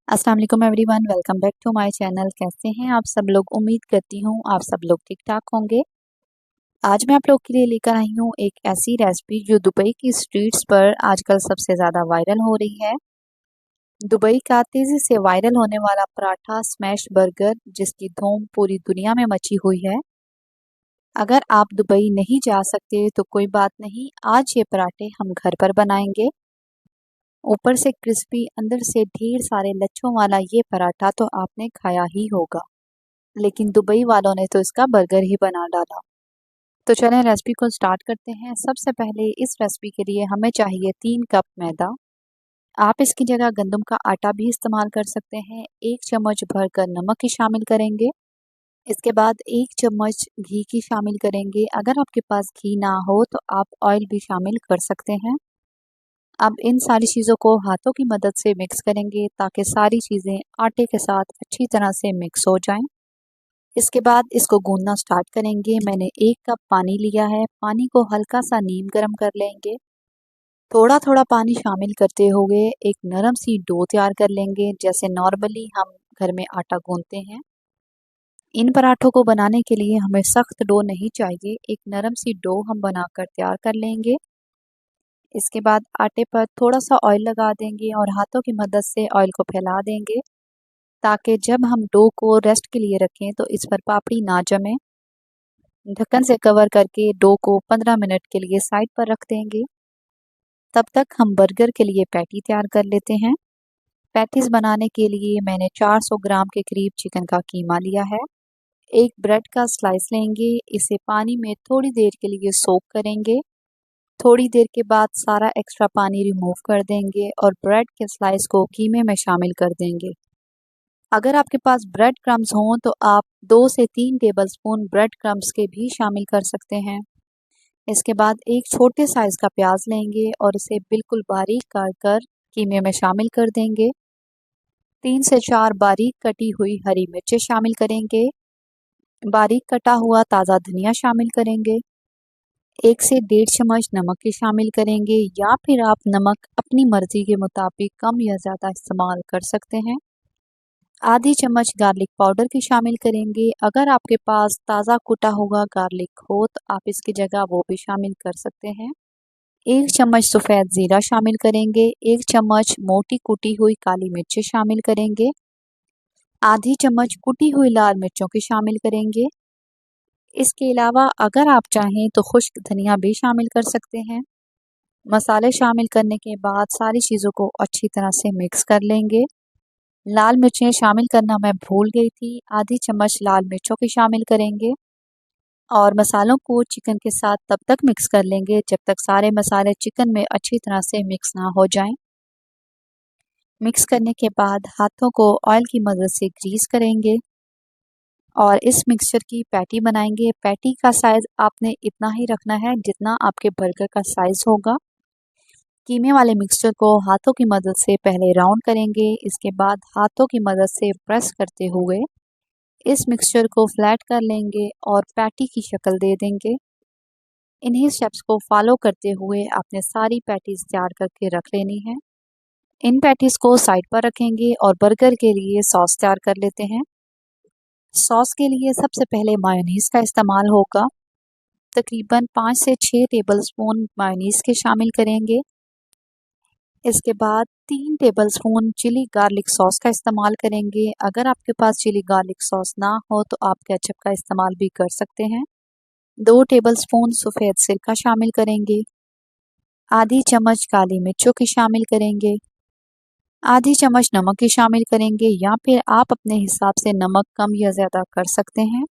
अस्सलाम वालेकुम everyone, welcome back to my channel. कैसे हैं आप सब लोग? उम्मीद करती हूँ आप सब लोग ठीक ठाक होंगे। आज मैं आप लोग के लिए लेकर आई हूँ एक ऐसी रेसिपी जो दुबई की स्ट्रीट्स पर आजकल सबसे ज़्यादा वायरल हो रही है। दुबई का तेज़ी से वायरल होने वाला पराठा स्मैश बर्गर, जिसकी धूम पूरी दुनिया में मची हुई है। अगर आप दुबई नहीं जा सकते तो कोई बात नहीं, आज ये पराठे हम घर पर बनाएंगे। ऊपर से क्रिस्पी, अंदर से ढेर सारे लच्छों वाला ये पराठा तो आपने खाया ही होगा, लेकिन दुबई वालों ने तो इसका बर्गर ही बना डाला। तो चलें रेसिपी को स्टार्ट करते हैं। सबसे पहले इस रेसिपी के लिए हमें चाहिए 3 कप मैदा। आप इसकी जगह गंदम का आटा भी इस्तेमाल कर सकते हैं। 1 चम्मच भरकर नमक की शामिल करेंगे। इसके बाद 1 चम्मच घी की शामिल करेंगे। अगर आपके पास घी ना हो तो आप ऑयल भी शामिल कर सकते हैं। अब इन सारी चीज़ों को हाथों की मदद से मिक्स करेंगे ताकि सारी चीज़ें आटे के साथ अच्छी तरह से मिक्स हो जाएं। इसके बाद इसको गूंदना स्टार्ट करेंगे। मैंने 1 कप पानी लिया है। पानी को हल्का सा नीम गर्म कर लेंगे। थोड़ा थोड़ा पानी शामिल करते हुए एक नरम सी डो तैयार कर लेंगे, जैसे नॉर्मली हम घर में आटा गूंदते हैं। इन पराठों को बनाने के लिए हमें सख्त डो नहीं चाहिए, एक नरम सी डो हम बनाकर तैयार कर लेंगे। इसके बाद आटे पर थोड़ा सा ऑयल लगा देंगे और हाथों की मदद से ऑयल को फैला देंगे ताकि जब हम डो को रेस्ट के लिए रखें तो इस पर पापड़ी ना जमे। ढक्कन से कवर करके डो को 15 मिनट के लिए साइड पर रख देंगे। तब तक हम बर्गर के लिए पैटी तैयार कर लेते हैं। पैटीज बनाने के लिए मैंने 400 ग्राम के करीब चिकन का कीमा लिया है। एक ब्रेड का स्लाइस लेंगे, इसे पानी में थोड़ी देर के लिए सोक करेंगे। थोड़ी देर के बाद सारा एक्स्ट्रा पानी रिमूव कर देंगे और ब्रेड के स्लाइस को कीमे में शामिल कर देंगे। अगर आपके पास ब्रेड क्रम्स हों तो आप 2 से 3 टेबलस्पून ब्रेड क्रम्स के भी शामिल कर सकते हैं। इसके बाद एक छोटे साइज़ का प्याज लेंगे और इसे बिल्कुल बारीक काट कर कीमे में शामिल कर देंगे। 3 से 4 बारीक कटी हुई हरी मिर्चें शामिल करेंगे। बारीक कटा हुआ ताज़ा धनिया शामिल करेंगे। 1 से 1.5 चम्मच नमक की शामिल करेंगे, या फिर आप नमक अपनी मर्ज़ी के मुताबिक कम या ज़्यादा इस्तेमाल कर सकते हैं। आधी चम्मच गार्लिक पाउडर की शामिल करेंगे। अगर आपके पास ताज़ा कुटा हुआ गार्लिक हो तो आप इसकी जगह वो भी शामिल कर सकते हैं। 1 चम्मच सफ़ेद ज़ीरा शामिल करेंगे। 1 चम्मच मोटी कुटी हुई काली मिर्चें शामिल करेंगे। आधी चम्मच कुटी हुई लाल मिर्चों की शामिल करेंगे। इसके अलावा अगर आप चाहें तो खुश्क धनिया भी शामिल कर सकते हैं। मसाले शामिल करने के बाद सारी चीज़ों को अच्छी तरह से मिक्स कर लेंगे। लाल मिर्चें शामिल करना मैं भूल गई थी, आधी चम्मच लाल मिर्चों की शामिल करेंगे और मसालों को चिकन के साथ तब तक मिक्स कर लेंगे जब तक सारे मसाले चिकन में अच्छी तरह से मिक्स ना हो जाएं। मिक्स करने के बाद हाथों को ऑयल की मदद से ग्रीस करेंगे और इस मिक्सचर की पैटी बनाएंगे। पैटी का साइज़ आपने इतना ही रखना है जितना आपके बर्गर का साइज़ होगा। कीमे वाले मिक्सचर को हाथों की मदद से पहले राउंड करेंगे, इसके बाद हाथों की मदद से प्रेस करते हुए इस मिक्सचर को फ्लैट कर लेंगे और पैटी की शक्ल दे देंगे। इन्हीं स्टेप्स को फॉलो करते हुए आपने सारी पैटीज तैयार करके रख लेनी है। इन पैटीज को साइड पर रखेंगे और बर्गर के लिए सॉस तैयार कर लेते हैं। सॉस के लिए सबसे पहले मायोनीज़ का इस्तेमाल होगा। तकरीबन 5 से 6 टेबलस्पून मायोनीज़ के शामिल करेंगे। इसके बाद 3 टेबलस्पून चिली गार्लिक सॉस का इस्तेमाल करेंगे। अगर आपके पास चिली गार्लिक सॉस ना हो तो आप केचप का इस्तेमाल भी कर सकते हैं। 2 टेबलस्पून सफ़ेद सिरका शामिल करेंगे। आधी चम्मच काली मिर्चों की शामिल करेंगे। आधी चम्मच नमक की शामिल करेंगे, या फिर आप अपने हिसाब से नमक कम या ज़्यादा कर सकते हैं।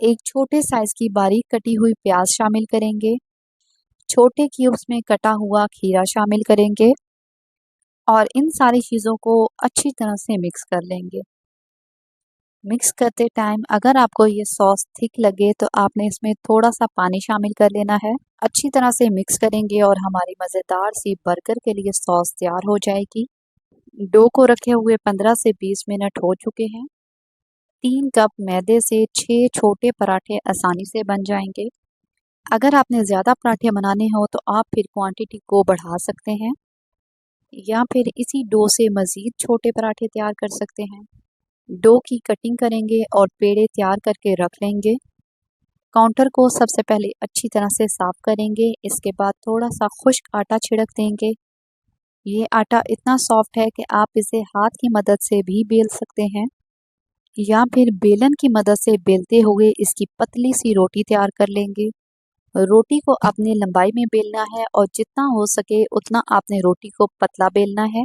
एक छोटे साइज़ की बारीक कटी हुई प्याज शामिल करेंगे। छोटे क्यूब्स में कटा हुआ खीरा शामिल करेंगे और इन सारी चीज़ों को अच्छी तरह से मिक्स कर लेंगे। मिक्स करते टाइम अगर आपको ये सॉस थिक लगे तो आपने इसमें थोड़ा सा पानी शामिल कर लेना है। अच्छी तरह से मिक्स करेंगे और हमारी मज़ेदार सी बर्गर के लिए सॉस तैयार हो जाएगी। डो को रखे हुए 15 से 20 मिनट हो चुके हैं। 3 कप मैदे से 6 छोटे पराठे आसानी से बन जाएंगे। अगर आपने ज़्यादा पराठे बनाने हो तो आप फिर क्वांटिटी को बढ़ा सकते हैं। या फिर इसी डो से मज़ीद छोटे पराठे तैयार कर सकते हैं। डो की कटिंग करेंगे और पेड़े तैयार करके रख लेंगे। काउंटर को सबसे पहले अच्छी तरह से साफ़ करेंगे। इसके बाद थोड़ा सा खुश्क आटा छिड़क देंगे। ये आटा इतना सॉफ्ट है कि आप इसे हाथ की मदद से भी बेल सकते हैं या फिर बेलन की मदद से बेलते हुए इसकी पतली सी रोटी तैयार कर लेंगे। रोटी को अपनी लंबाई में बेलना है और जितना हो सके उतना आपने रोटी को पतला बेलना है।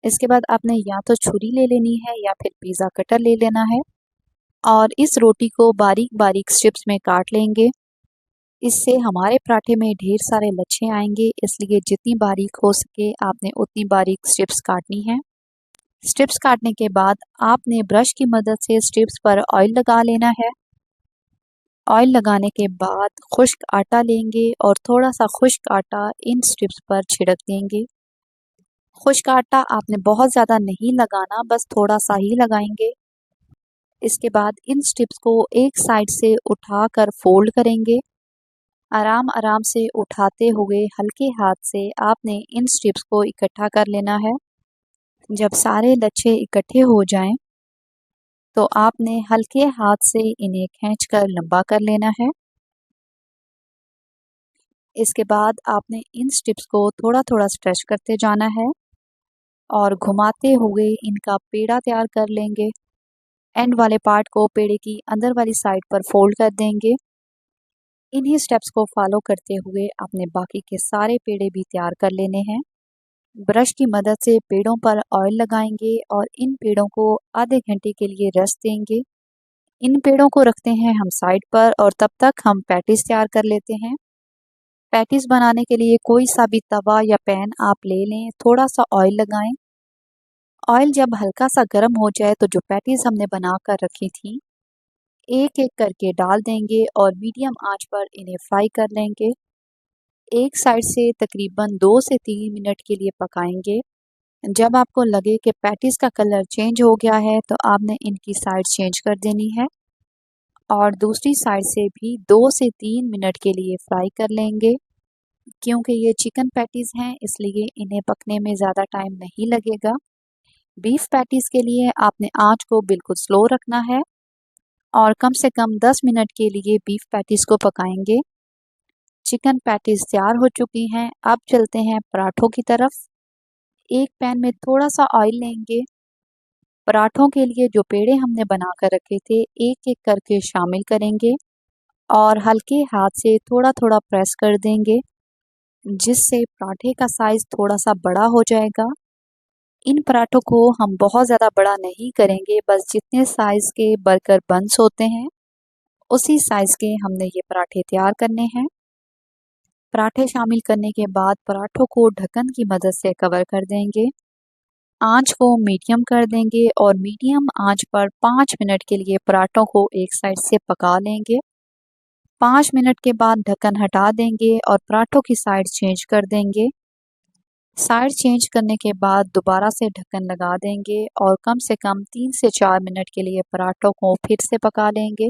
इसके बाद आपने या तो छुरी ले लेनी है या फिर पिज़्ज़ा कटर ले लेना है और इस रोटी को बारीक बारीक स्ट्रिप्स में काट लेंगे। इससे हमारे पराठे में ढेर सारे लच्छे आएंगे, इसलिए जितनी बारीक हो सके आपने उतनी बारीक स्ट्रिप्स काटनी है। स्ट्रिप्स काटने के बाद आपने ब्रश की मदद से स्ट्रिप्स पर ऑयल लगा लेना है। ऑयल लगाने के बाद खुश्क आटा लेंगे और थोड़ा सा खुश्क आटा इन स्ट्रिप्स पर छिड़क देंगे। खुश्क आटा आपने बहुत ज़्यादा नहीं लगाना, बस थोड़ा सा ही लगाएंगे। इसके बाद इन स्ट्रिप्स को एक साइड से उठाकर फोल्ड करेंगे। आराम आराम से उठाते हुए हल्के हाथ से आपने इन स्ट्रिप्स को इकट्ठा कर लेना है। जब सारे लच्छे इकट्ठे हो जाएं, तो आपने हल्के हाथ से इन्हें खींचकर लंबा कर लेना है। इसके बाद आपने इन स्ट्रिप्स को थोड़ा थोड़ा स्ट्रेच करते जाना है और घुमाते हुए इनका पेड़ा तैयार कर लेंगे। एंड वाले पार्ट को पेड़े की अंदर वाली साइड पर फोल्ड कर देंगे। इन्हीं स्टेप्स को फॉलो करते हुए आपने बाकी के सारे पेड़े भी तैयार कर लेने हैं। ब्रश की मदद से पेड़ों पर ऑयल लगाएंगे और इन पेड़ों को आधे घंटे के लिए रेस्ट देंगे। इन पेड़ों को रखते हैं हम साइड पर और तब तक हम पैटीज तैयार कर लेते हैं। पैटीज बनाने के लिए कोई सा भी तवा या पैन आप ले लें, थोड़ा सा ऑयल लगाएं। ऑयल जब हल्का सा गर्म हो जाए तो जो पैटीज हमने बना कर रखी थी एक एक करके डाल देंगे और मीडियम आंच पर इन्हें फ्राई कर लेंगे। एक साइड से तकरीबन 2 से 3 मिनट के लिए पकाएंगे। जब आपको लगे कि पैटीज का कलर चेंज हो गया है तो आपने इनकी साइड चेंज कर देनी है और दूसरी साइड से भी 2 से 3 मिनट के लिए फ्राई कर लेंगे। क्योंकि ये चिकन पैटीज हैं इसलिए इन्हें पकने में ज़्यादा टाइम नहीं लगेगा। बीफ पैटीज के लिए आपने आंच को बिल्कुल स्लो रखना है और कम से कम 10 मिनट के लिए बीफ पैटीज को पकाएंगे। चिकन पैटीज तैयार हो चुकी हैं। अब चलते हैं पराठों की तरफ। एक पैन में थोड़ा सा ऑयल लेंगे। पराठों के लिए जो पेड़े हमने बना कर रखे थे एक एक करके शामिल करेंगे और हल्के हाथ से थोड़ा थोड़ा प्रेस कर देंगे, जिससे पराठे का साइज़ थोड़ा सा बड़ा हो जाएगा। इन पराठों को हम बहुत ज़्यादा बड़ा नहीं करेंगे, बस जितने साइज़ के बर्गर बन्स होते हैं उसी साइज़ के हमने ये पराठे तैयार करने हैं। पराठे शामिल करने के बाद पराठों को ढक्कन की मदद से कवर कर देंगे। आंच को मीडियम कर देंगे और मीडियम आंच पर 5 मिनट के लिए पराठों को एक साइड से पका लेंगे। 5 मिनट के बाद ढक्कन हटा देंगे और पराठों की साइड चेंज कर देंगे। साइड चेंज करने के बाद दोबारा से ढक्कन लगा देंगे और कम से कम 3 से 4 मिनट के लिए पराठों को फिर से पका लेंगे।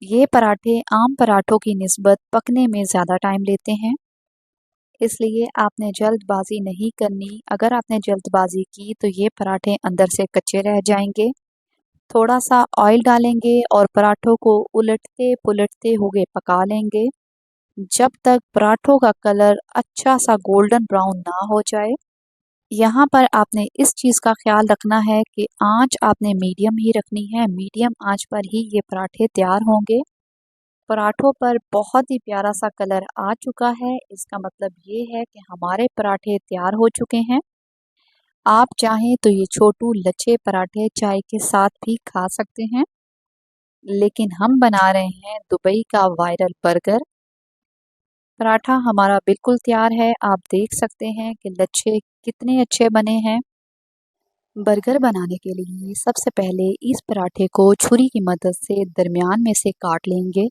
ये पराठे आम पराठों की निस्बत पकने में ज़्यादा टाइम लेते हैं, इसलिए आपने जल्दबाजी नहीं करनी। अगर आपने जल्दबाजी की तो ये पराठे अंदर से कच्चे रह जाएंगे। थोड़ा सा ऑयल डालेंगे और पराठों को उलटते पुलटते हुए पका लेंगे जब तक पराठों का कलर अच्छा सा गोल्डन ब्राउन ना हो जाए। यहाँ पर आपने इस चीज़ का ख्याल रखना है कि आंच आपने मीडियम ही रखनी है। मीडियम आंच पर ही ये पराठे तैयार होंगे। पराठों पर बहुत ही प्यारा सा कलर आ चुका है। इसका मतलब ये है कि हमारे पराठे तैयार हो चुके हैं। आप चाहें तो ये छोटू लच्छे पराठे चाय के साथ भी खा सकते हैं, लेकिन हम बना रहे हैं दुबई का वायरल बर्गर। पराठा हमारा बिल्कुल तैयार है। आप देख सकते हैं कि लच्छे कितने अच्छे बने हैं। बर्गर बनाने के लिए सबसे पहले इस पराठे को छुरी की मदद से दरमियान में से काट लेंगे।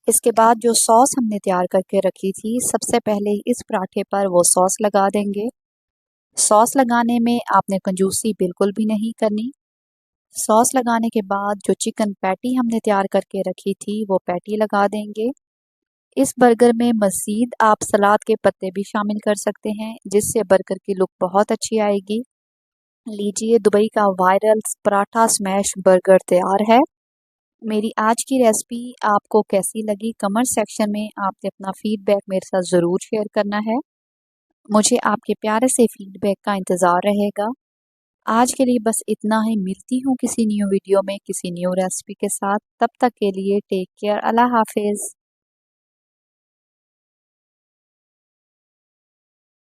इसके बाद जो सॉस हमने तैयार करके रखी थी, सबसे पहले इस पराठे पर वो सॉस लगा देंगे। सॉस लगाने में आपने कंजूसी बिल्कुल भी नहीं करनी। सॉस लगाने के बाद जो चिकन पैटी हमने तैयार करके रखी थी वो पैटी लगा देंगे। इस बर्गर में मज़ीद आप सलाद के पत्ते भी शामिल कर सकते हैं, जिससे बर्गर की लुक बहुत अच्छी आएगी। लीजिए, दुबई का वायरल पराठा स्मैश बर्गर तैयार है। मेरी आज की रेसिपी आपको कैसी लगी, कमेंट सेक्शन में आपने अपना फीडबैक मेरे साथ ज़रूर शेयर करना है। मुझे आपके प्यारे से फीडबैक का इंतज़ार रहेगा। आज के लिए बस इतना ही। मिलती हूँ किसी न्यू वीडियो में किसी न्यू रेसिपी के साथ। तब तक के लिए टेक केयर। अल्लाह हाफिज़।